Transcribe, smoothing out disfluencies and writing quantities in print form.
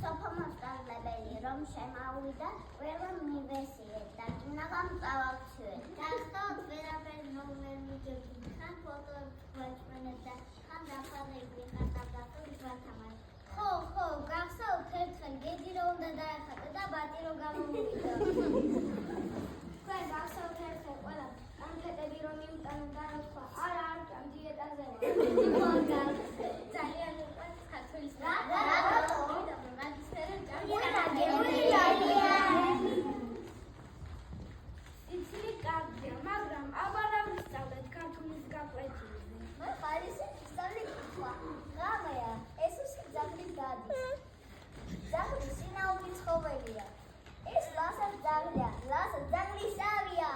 სოფო მოსწავლებელი რომ შემავიდა ყველა მივესიეთ და კინაღამ წავავცვეთ. გახსოვთ ვერაფერი ვერ მიჯობთ ხან ფოტოებს გვაჩვენეთ და ხან დაფარები ხარ დაბატონი გვათამაშ. ხო, გახსოვთ ერთხელ გედი რო უნდა დაეხატა და ბატი რო გამომივიდა. თქვენ გახსოვთ ერთხელ ყველა ანკეტები რომ იმტან და რა თქვა არა არ ჭამ დიეტაზე ვარ. ძალიან უყვარს ქართულის და იცი კარგია, მაგრამ აბა რა ვისწავლეთ ქართულის გაკვეთილზე. მე ხარისი ვისწავლით თქვა. ღამეა, ეს უსი ძაღლი გადის. ძაღლი სინაური ცხოველია. ეს ლასა ძაღლია, ლასა ძაღლისავია.